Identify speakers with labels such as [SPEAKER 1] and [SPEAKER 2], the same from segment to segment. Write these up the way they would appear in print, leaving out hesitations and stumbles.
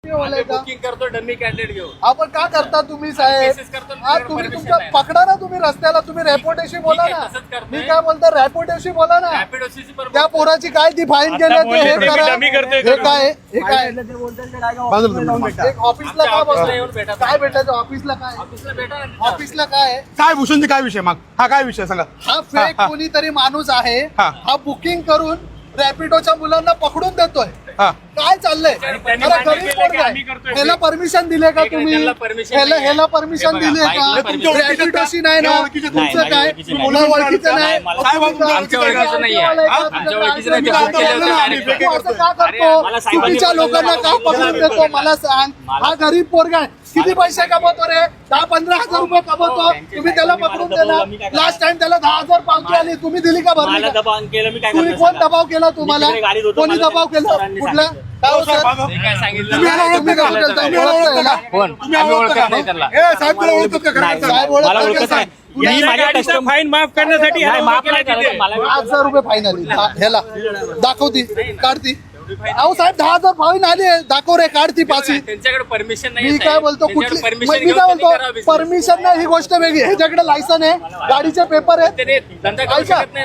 [SPEAKER 1] Booking करतो dummy candidate घेऊन.
[SPEAKER 2] आपण का करता तुम्ही साहेब? तुम्ही तुमच्या पकडा ना, तुम्ही रस्त्याला तुम्ही रॅपोटेशी बोला ना. मी काय बोलतो रॅपोटेशी बोला ना. त्या पोराची काय ती फाईन केली हे करा. हे काय ऑफिसला काय बसलं? काय भेटायचं ऑफिसला? काय ऑफिसला काय
[SPEAKER 3] भूषणची काय विषय मग? हा काय विषय सांगा.
[SPEAKER 2] हा फेक कोणीतरी माणूस आहे, हा बुकिंग करून रॅपिडोच्या मुलांना पकडून देतोय. काय चाललंय? ह्याला परमिशन दिले का तुम्ही? ह्याला परमिशन दिली आहे का? रॅपिडोशी नाही ना तुमचं काय? मुला ओळखीचं नाही, असं का करतो? चुकीच्या लोकांना का पकडून देतो मला सांग. हा गरीब पोरगा आहे, किती पैसे कमवतो रे? 10-15 हजार रुपये कमवतो. तुम्ही त्याला पकडून देणार? लास्ट टाइम त्याला 10,000 पावती आली, तुम्ही दिली का? भरली का? तुम्ही कोण दबाव केला तुम्हाला? कोणी दबाव केला? कुठला?
[SPEAKER 1] काय सांगितलं फाईन माफ करण्यासाठी
[SPEAKER 2] 10,000 रुपये फाईन आली. ह्याला दाखवती काढती. अहो साहेब 10,000 फाईन आली, दाखव रे, काढती पाची.
[SPEAKER 1] त्यांच्याकडे परमिशन नाही.
[SPEAKER 2] मी काय बोलतो कुठली? मी काय बोलतो परमिशन नाही ही गोष्ट वेगळी. ह्याच्याकडे लायसन आहे, गाडीचे पेपर आहेत.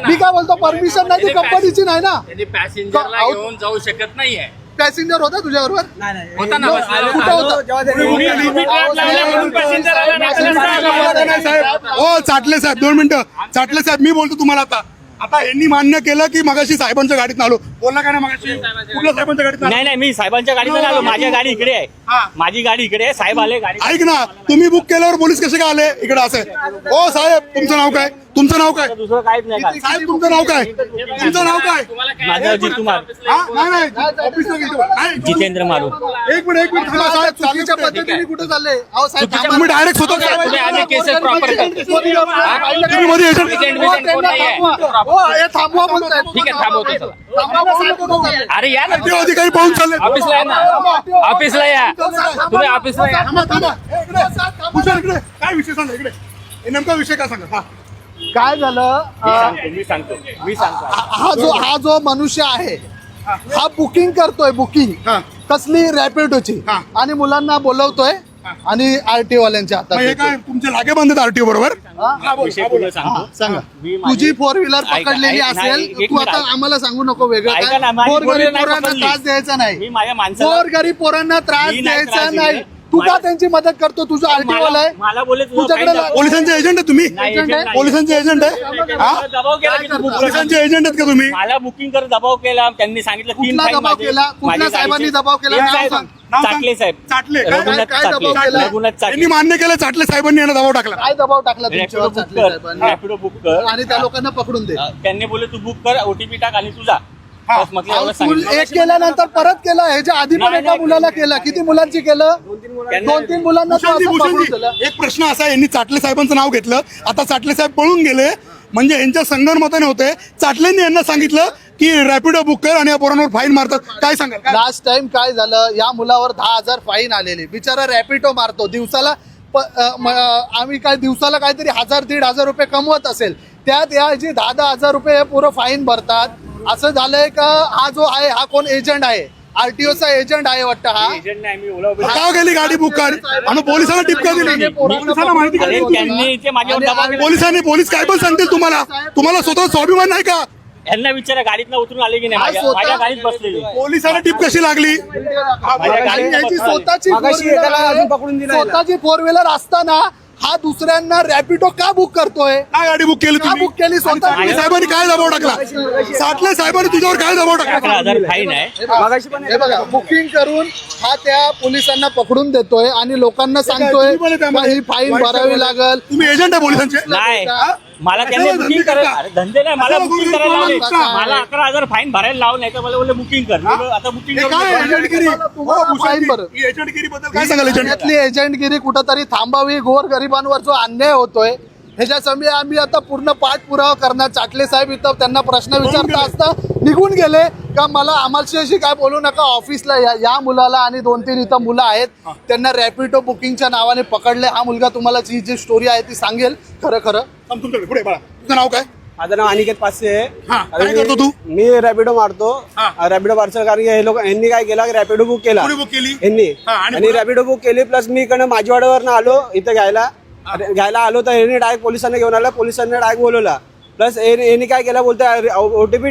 [SPEAKER 2] मी काय बोलतो परमिशन नाही, ती कंपनीची नाही ना.
[SPEAKER 1] पॅसेंजरला घेऊन जाऊ शकत नाहीये.
[SPEAKER 2] पॅसेंजर होता तुझ्याबरोबर?
[SPEAKER 1] होता ना.
[SPEAKER 2] कुठं होता?
[SPEAKER 3] हो चाटले साहेब 2 मिनिटं. चाटले साहेब मी बोलतो तुम्हाला आता यांनी मान्य केलं की मगाशी साहेबांच्या गाडीत आलो. बोलला का नाही मगाशी? कुठल्या साहेबांच्या गाडीत?
[SPEAKER 4] नाही मी साहेबांच्या गाडीत आलो. माझ्या गाडी इकडे आहे, माझी गाडी इकडे आहे. साहेब आले गाडी.
[SPEAKER 3] ऐक ना, तुम्ही बुक केल्यावर पोलीस कसे काय आले इकडे? असं हो साहेब तुमचं नाव काय? तुमचं नाव काय?
[SPEAKER 4] दुसरं काहीच नाही.
[SPEAKER 3] साहेब तुमचं नाव काय? तुमचं नाव काय?
[SPEAKER 4] माझं जितकुमार जितेंद्र मारू.
[SPEAKER 3] एक मिनिट थांबा साहेब.
[SPEAKER 2] चुकीच्या पद्धतीने कुठे चालले? अहो साहेब
[SPEAKER 3] तुम्ही डायरेक्ट स्वतः
[SPEAKER 2] थांबवा बोलताय.
[SPEAKER 1] ठीक आहे, थांबवतो. अरे या ना,
[SPEAKER 3] अधिकारी पाहून चालले.
[SPEAKER 1] ऑफिसला या ना, ऑफिसला या तुम्ही, ऑफिसला या.
[SPEAKER 3] काय विषय सांगा इकडे? नेमका विषय काय सांगा?
[SPEAKER 2] काय झालं?
[SPEAKER 4] मी सांगतो
[SPEAKER 2] हा जो मनुष्य आहे हा बुकिंग करतोय. बुकिंग कसली? रॅपिडोची. आणि मुलांना बोलवतोय आणि आरटीओ वाल्यांच्या
[SPEAKER 3] हे काय तुमचे लागे बंद आरटीओ बरोबर?
[SPEAKER 2] सांगा. तुझी 4 व्हीलर पकडलेली असेल, तू आता आम्हाला सांगू नको वेगळं काय. गोरगरीब पोरांना त्रास द्यायचा नाही. गोरगरीब पोरांना त्रास द्यायचा नाही. तू का त्यांची मदत करतो? तुझं आरटीओ वाला आहे.
[SPEAKER 4] मला बोलले
[SPEAKER 2] तुझ्याकडे
[SPEAKER 3] पोलिसांचे एजंट आहे तुम्ही? पोलिसांचे एजंट आहे?
[SPEAKER 4] दबाव केला.
[SPEAKER 3] पोलिसांचे एजंट आहेत का तुम्ही?
[SPEAKER 4] मला बुकिंग कर दबाव केला. त्यांनी सांगितलं 3
[SPEAKER 2] कुठला दबाव केला? कुठल्या साहेबांनी दबाव केला? नाव सांग.
[SPEAKER 4] चाटले साहेब.
[SPEAKER 3] चाटले
[SPEAKER 2] काय दबाव केला?
[SPEAKER 3] त्यांनी मान्य केलं चाटले साहेबांनी यांना दबाव टाकला.
[SPEAKER 2] काय दबाव टाकला तुमच्यावर चाटले साहेबांनी?
[SPEAKER 4] रॅपिडो बुक कर
[SPEAKER 2] आणि त्या लोकांना पकडून दे.
[SPEAKER 4] त्यांनी बोलले तू बुक कर, ओटीपी टाक आणि तुझा.
[SPEAKER 2] एक केल्यानंतर परत केलं. ह्याच्या आधी पण एका मुलाला केलं. किती मुलांची केलं? 2-3 मुलांना
[SPEAKER 3] एक प्रश्न असा, यांनी चाटले साहेबांचं नाव घेतलं, आता चाटले साहेब पळून गेले, म्हणजे यांच्या संगनमताने होते. चाटलेंनी यांना सांगितलं की रॅपिडो बुक कर आणि या पोरांवर फाईन मारतात. काय सांगाल?
[SPEAKER 2] लास्ट टाइम काय झालं? या मुलावर 10,000 फाईन आलेली. बिचारा रॅपिडो मारतो दिवसाला. आम्ही काय दिवसाला काहीतरी 1,000-1,500 रुपये कमवत असेल, त्यात या 10,000 रुपये हे पुरं फाईन भरतात. असं झालंय का? हा जो आहे हा कोण एजंट आहे? आरटीओचा एजंट आहे वाटतं. हा
[SPEAKER 3] का गेली गाडी बुक कर आणि पोलिसांना टिपका दिली? पोलिसांना माहिती पोलिसांनी पोलीस काय पण सांगतील तुम्हाला? स्वतः स्वाभिमान नाही का?
[SPEAKER 4] यांना विचारा गाडीतनं उतरून आले की नाही? माझ्या गाडीत बसलेली.
[SPEAKER 3] पोलिसांना टिप कशी लागली?
[SPEAKER 2] स्वतःची 4 व्हीलर असताना हा दुसऱ्यांना रॅपिडो का बुक करतोय?
[SPEAKER 3] काय गाडी बुक केली?
[SPEAKER 2] बुक केली स्वतः.
[SPEAKER 3] साहेबांनी काय दबाव टाकला? साठले साहेबांनी तुझ्यावर काय दबाव टाकला?
[SPEAKER 4] 11,000 फाईन आहे.
[SPEAKER 2] हे बघा, बुकिंग करून हा त्या पोलिसांना पकडून देतोय आणि लोकांना सांगतोय ही फाईन भरावी लागल.
[SPEAKER 3] तुम्ही एजंट आहे पोलिसांचे?
[SPEAKER 4] नाही, मला त्यांनी बुकिंग करायला धंदे नाही. मला बुकिंग करायला लावले. मला 11,000 फाईन भरायला लावलं नाही तर मला बोलले बुकिंग कर. आता बुकिंग
[SPEAKER 3] एजंटगिरी बद्दल काय सांगाल?
[SPEAKER 2] यातली एजंटगिरी कुठंतरी थांबावी. गोरगरिबांवर जो अन्याय होतोय ह्याच्यासमोर आम्ही आता पूर्ण पाठपुरावा करणार. चाटले साहेब इथं त्यांना प्रश्न विचारता असता निघून गेले का मला आम्हाशी काय बोलू नका. ऑफिसला या मुलाला आणि 2-3 इथं मुलं आहेत त्यांना रॅपिडो बुकिंगच्या नावाने पकडले. हा मुलगा तुम्हाला जी स्टोरी आहे ती सांगेल खरं.
[SPEAKER 3] तुमच्याकडे पुढे बघा. तुझं नाव काय?
[SPEAKER 5] माझं नाव अनिकेत पाचसे आहे.
[SPEAKER 3] हा, काय
[SPEAKER 5] आणि
[SPEAKER 3] करतो तू?
[SPEAKER 5] मी रॅपिडो मारतो. रॅपिडो पार्सल कारण की हे लोक यांनी काय केलं, रॅपिडो बुक केला
[SPEAKER 3] कोणी बुक केली?
[SPEAKER 5] यांनी,
[SPEAKER 3] हा, आणि
[SPEAKER 5] आणि रॅपिडो बुक केली. प्लस मी इकडनं माझीवाड्यावरनं आलो इथं घ्यायला आलो तर यांनी डायरेक्ट पोलिसांना घेऊन आला. पोलिसांनी डायरेक्ट बोलवला. प्लस यांनी काय केलं, बोलतोय ओटीपी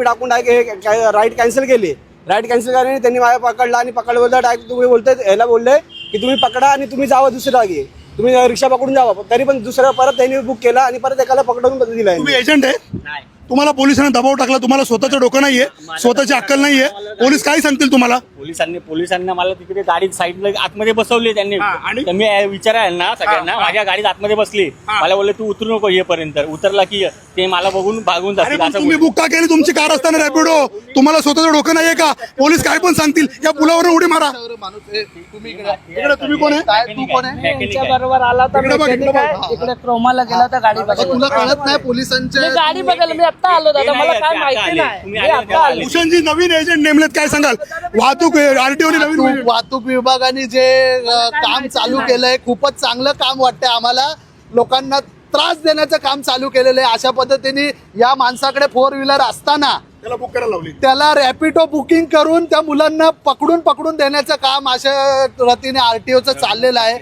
[SPEAKER 5] टाकून डायरेक्ट राईड कॅन्सल केली. राईड कॅन्सल करायला त्यांनी माझ्या पकडला आणि बोलता डायरेक्ट तुम्ही बोलताय याला बोलले की तुम्ही पकडा आणि तुम्ही जावा दुसऱ्या जागी, तुम्ही रिक्षा पकडून जावा. तरी पण दुसऱ्या परत त्यांनी बुक केला आणि परत एकाला पकडून दिला.
[SPEAKER 3] तुम्ही एजंट आहे?
[SPEAKER 4] नाही.
[SPEAKER 3] तुम्हाला पोलिसांनी दबाव टाकला, तुम्हाला स्वतःचं डोकं नाहीये, स्वतःची अक्कल नाहीये, पोलीस काय सांगतील तुम्हाला?
[SPEAKER 4] पोलिसांनी मला तिकडे गाडीत साईडला आतमध्ये बसवले त्यांनी.
[SPEAKER 3] आणि?
[SPEAKER 4] तर मी विचारायला ना सगळ्यांना, माझ्या गाडीत आतमध्ये बसली. मला बोलले तू उतरू नको येपर्यंत, उतरला की ते मला बघून भागून
[SPEAKER 3] अरे
[SPEAKER 4] जातील
[SPEAKER 3] पण
[SPEAKER 4] असं
[SPEAKER 3] तुम्ही
[SPEAKER 4] बोलले.
[SPEAKER 3] बुक का केली तुमची कार असताना रॅपिडो? तुम्हाला स्वतःचं डोकं नाहीये का? पोलीस काय पण सांगतील, या पुलावर उडी मारा.
[SPEAKER 2] माणूस हे, तुम्ही इकडे
[SPEAKER 3] इकडे तुम्ही कोण आहे?
[SPEAKER 2] काय तू कोण आहे?
[SPEAKER 4] Mechanic आहे.
[SPEAKER 6] बरोबर आला तर
[SPEAKER 3] इकडे बघ, इकडे बघ.
[SPEAKER 6] इकडे क्रोमाला गेला तर गाडी
[SPEAKER 2] अगं, तुला कळत नाही पोलिसांच्या
[SPEAKER 6] गाडी बघायला मी आता आलो दादा, मला काय माहिती नाही.
[SPEAKER 4] तुम्ही
[SPEAKER 6] मी
[SPEAKER 4] आले
[SPEAKER 6] आता
[SPEAKER 4] तेव्हा
[SPEAKER 6] आलो.
[SPEAKER 4] आले.
[SPEAKER 3] भूषणजी नवीन एजंट नेमलेत, काय सांगाल? वाहतूक आरटीओने नवीन
[SPEAKER 2] वाहतूक विभागाने जे काम चालू केलंय खूपच चांगलं काम वाटतंय आम्हाला. लोकांना त्रास देण्याचं काम चालू केलेलं आहे. अशा पद्धतीने या माणसाकडे 4 व्हीलर असताना
[SPEAKER 3] त्याला बुक करायला लावली.
[SPEAKER 2] त्याला रॅपिडो बुकिंग करून त्या मुलांना पकडून देण्याचं काम अशा रीतीने आरटीओचं चाललेलं आहे.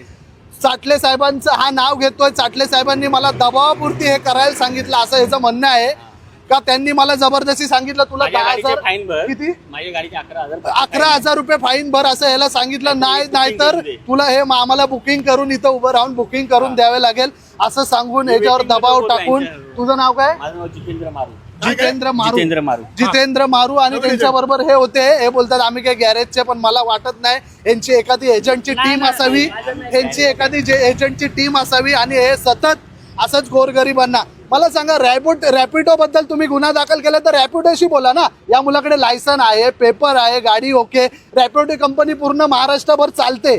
[SPEAKER 2] चाटले साहेबांचं हा नाव घेतोय. चाटले साहेबांनी मला दबावापुरती हे करायला सांगितलं असं याचं म्हणणं आहे का? त्यांनी मला जबरदस्ती सांगितलं तुला
[SPEAKER 4] माझ्या गाडीचे
[SPEAKER 2] 10,000
[SPEAKER 4] फाईन भर.
[SPEAKER 2] किती?
[SPEAKER 4] माझ्या गाडीचे 11,000.
[SPEAKER 2] 11,000 रुपये फाईन भर असं याला सांगितलं. नाहीतर तुला हे आम्हाला बुकिंग करून इथं उभं राहून बुकिंग करून द्यावे लागेल असं सांगून याच्यावर दबाव टाकून. तुझं नाव काय?
[SPEAKER 4] माझं नाव जितेंद्र मारू.
[SPEAKER 2] जितेंद्र
[SPEAKER 4] मारू.
[SPEAKER 2] जितेंद्र मारू. आणि त्यांच्या बरोबर हे होते, हे बोलतात आम्ही काही गॅरेजचे, पण मला वाटत नाही यांची एखादी एजंटची टीम असावी, यांची एखादी एजंटची टीम असावी आणि हे सतत असंच गोरगरिबांना. मला सांगा, रॅपिडो बद्दल तुम्ही गुन्हा दाखल केला तर रॅपिडोशी बोला ना. या मुलाकडे लायसन आहे, पेपर आहे, गाडी ओके, रॅपिडो कंपनी पूर्ण महाराष्ट्रभर चालते,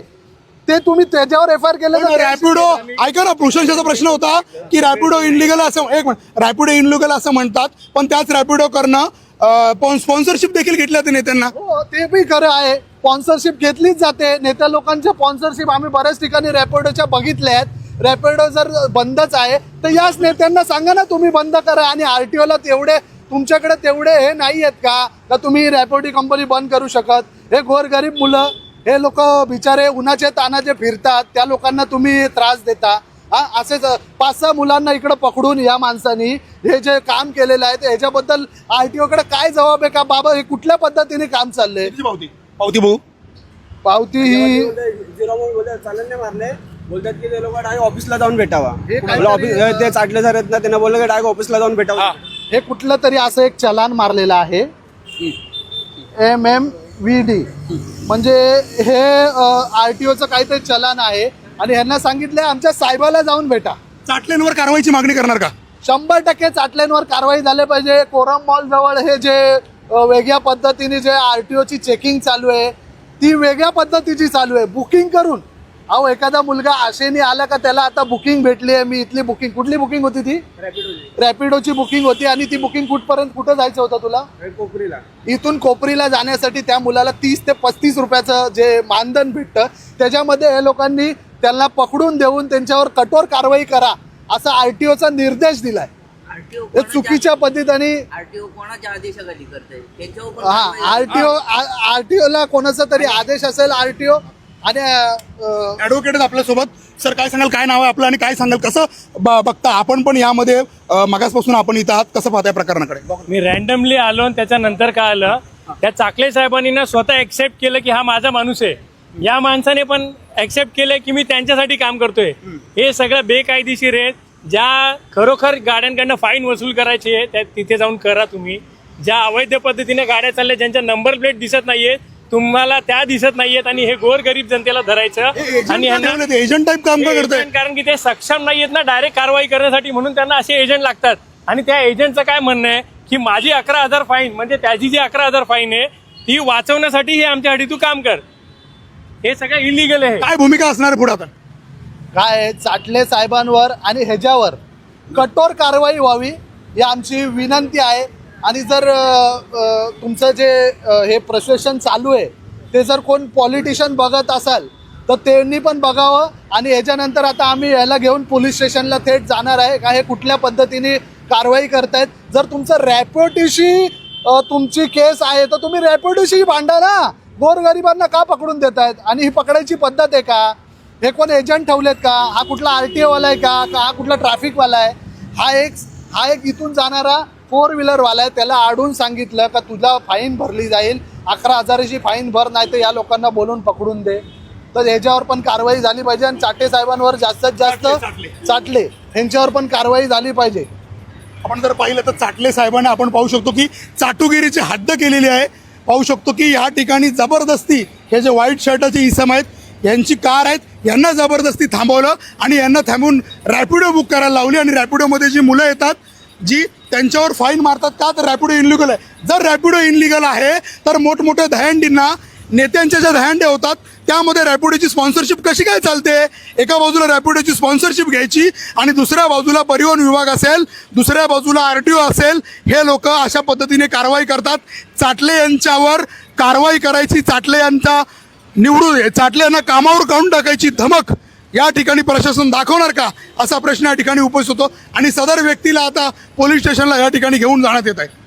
[SPEAKER 2] ते तुम्ही त्याच्यावर एफआयआर केलं तर
[SPEAKER 3] रॅपिडो ऐका ना, प्रशंसाचा प्रश्न होता की रॅपिडो इनलिगल असं, एक मिनिट, रॅपिडो इनलिगल असं म्हणतात, पण त्याच रॅपिडो करणं स्पॉन्सरशिप देखील घेतल्या जाते नेत्यांना.
[SPEAKER 2] हो, ते बी खरं आहे. स्पॉन्सरशिप घेतलीच जाते. नेत्या लोकांच्या स्पॉन्सरशिप आम्ही बऱ्याच ठिकाणी रॅपिडोच्या बघितल्या आहेत. रॅपिडो जर बंदच आहे तर याच नेत्यांना सांगा ना तुम्ही बंद करा. आणि आरटीओला तुमच्याकडे तेवढे हे नाही आहेत का तुम्ही रॅपिडो कंपनी बंद करू शकत? हे गोरगरीब मुलं, हे लोक बिचारे उन्हाचे तानाचे फिरतात, त्या लोकांना तुम्ही त्रास देता. असेच 5-6 मुलांना इकडं पकडून या माणसानी हे जे काम केलेलं आहे ह्याच्याबद्दल आरटीओकडे काय जबाब आहे का? बाबा हे कुठल्या पद्धतीने काम चाललंय?
[SPEAKER 3] पावती भाऊ,
[SPEAKER 2] पावती ही
[SPEAKER 5] चालेल नाही मारले, बोलतात की ते लोक डायरेक्ट ऑफिसला जाऊन भेटावा.
[SPEAKER 2] हे काय
[SPEAKER 5] मला ऑफिस ते चाटले सर आहेत ना, त्यांना बोललं की डायरेक्ट ऑफिसला जाऊन भेटावा.
[SPEAKER 2] हे कुठलं तरी असं एक चलान मारलेलं आहे, MMVD, म्हणजे हे आरटीओचं काहीतरी चलान आहे. आणि ह्यांना सांगितलंय आमच्या साहेबाला जाऊन भेटा.
[SPEAKER 3] चाटलेंवर कारवाईची मागणी करणार का?
[SPEAKER 2] 100% चाटल्यांवर कारवाई झाली पाहिजे. कोरम मॉल जवळ हे जे वेगळ्या पद्धतीने जे आरटीओची चेकिंग चालू आहे ती वेगळ्या पद्धतीची चालू आहे, बुकिंग करून. अहो, एखादा मुलगा आशेने आला का त्याला आता बुकिंग भेटली आहे. मी इथली बुकिंग, कुठली बुकिंग होती ती? रॅपिडोची बुकिंग होती. आणि ती बुकिंग कुठं जायचं होतं तुला?
[SPEAKER 5] कोपरीला.
[SPEAKER 2] इथून कोपरीला जाण्यासाठी त्या मुलाला 30 ते 35 रुपयाचं जे मानधन भेटतं, त्याच्यामध्ये हे लोकांनी त्यांना पकडून देऊन त्यांच्यावर कठोर कारवाई करा असा आरटीओचा निर्देश दिलाय. हे चुकीच्या पद्धतीने
[SPEAKER 7] आरटीओ कोणाच्या आदेशाखाली करते?
[SPEAKER 2] आरटीओला कोणाचा तरी आदेश असेल. आरटीओ आणि
[SPEAKER 3] ऍडव्होकेट आपल्या सोबत. सर, काय सांगाल, काय नाव आहे आपलं आणि काय सांगाल, कसं बघता आपण पण यामध्ये मागासपासून आपण इथं आहात, कसं पाहताय प्रकरणाकडे?
[SPEAKER 8] मी रॅन्डमली आलो आणि त्याच्यानंतर काय आलं, त्या चाकले साहेबांनी ना स्वतः ऍक्सेप्ट केलं की हा माझा माणूस आहे. या माणसाने पण ऍक्सेप्ट केलं की मी त्यांच्यासाठी काम करतोय. हे सगळं बेकायदेशीर आहे. ज्या खरोखर गाड्यांकडनं फाईन वसूल करायची आहे त्या तिथे जाऊन करा तुम्ही. ज्या अवैध पद्धतीने गाड्या चालल्या, ज्यांच्या नंबर प्लेट दिसत नाहीये, तुम्हाला त्या दिसत नाहीयेत आणि हे गोरगरीब जनतेला धरायचं. आणि
[SPEAKER 3] एजंट टाईप काम का करताय?
[SPEAKER 8] कारण की ते सक्षम नाहीयेत ना डायरेक्ट कारवाई करण्यासाठी, म्हणून त्यांना असे एजंट लागतात. आणि त्या एजंटचं काय म्हणणं आहे की माझी 11,000 फाईन, म्हणजे त्याची जी 11,000 फाईन आहे ती वाचवण्यासाठी हे आमच्यासाठी तू काम कर. हे सगळं इलिगल आहे.
[SPEAKER 3] काय भूमिका असणार पुढे आता?
[SPEAKER 2] काय चाटले साहेबांवर आणि ह्याच्यावर कठोर कारवाई व्हावी ही आमची विनंती आहे. आणि जर तुमचं जे हे प्रशासन चालू आहे ते जर कोण पॉलिटिशियन बघत असाल तर त्यांनी पण बघावं. आणि ह्याच्यानंतर आता आम्ही याला घेऊन पोलीस स्टेशनला थेट जाणार आहे का हे कुठल्या पद्धतीने कारवाई करतायत. जर तुमचं रॅपिडोशी तुमची केस आहे तर तुम्ही रॅपिडोशी भांडा ना. गोरगरिबांना का पकडून देतायत? आणि ही पकडायची पद्धत आहे का? हे कोण एजंट ठेवलेत का? हा कुठला RTO वाला आहे का हा कुठला ट्रॅफिकवाला आहे? हा एक इथून जाणारा 4 व्हीलरवाला आहे. त्याला आडून सांगितलं का तुला फाईन भरली जाईल, 11,000ची फाईन भर, नाही तर या लोकांना बोलून पकडून दे. तर ह्याच्यावर पण कारवाई झाली पाहिजे. आणि चाटे साहेबांवर जास्तीत जास्त चाटले यांच्यावर पण कारवाई झाली पाहिजे.
[SPEAKER 3] आपण जर पाहिलं तर चाटले साहेबांना आपण पाहू शकतो की चाटुगिरीची हद्द केलेली आहे. पाहू शकतो की या ठिकाणी जबरदस्ती हे जे व्हाईट शर्टाचे इसम आहेत यांची कार आहेत यांना जबरदस्ती थांबवलं आणि यांना थांबून रॅपिडो बुक करायला लावली. आणि रॅपिडोमध्ये जी मुलं येतात जी त्यांच्यावर फाईन मारतात का तर रॅपिडो इनलिगल आहे. जर रॅपिडो इनलिगल आहे तर मोठमोठ्या दहंडींना नेत्यांच्या ज्या दहंड्या होतात त्यामध्ये रॅपिडोची स्पॉन्सरशिप कशी काय चालते? एका बाजूला रॅपिडोची स्पॉन्सरशिप घ्यायची आणि दुसऱ्या बाजूला परिवहन विभाग असेल, दुसऱ्या बाजूला RTO असेल, हे लोक अशा पद्धतीने कारवाई करतात. चाटले यांच्यावर कारवाई करायची, चाटले यांचा चाटले यांना कामावर काढून टाकायची धमक या ठिकाणी प्रशासन दाखवणार का असा प्रश्न या ठिकाणी उपस्थित होतो. आणि सदर व्यक्तीला आता पोलीस स्टेशनला या ठिकाणी घेऊन जाण्यात येत आहे.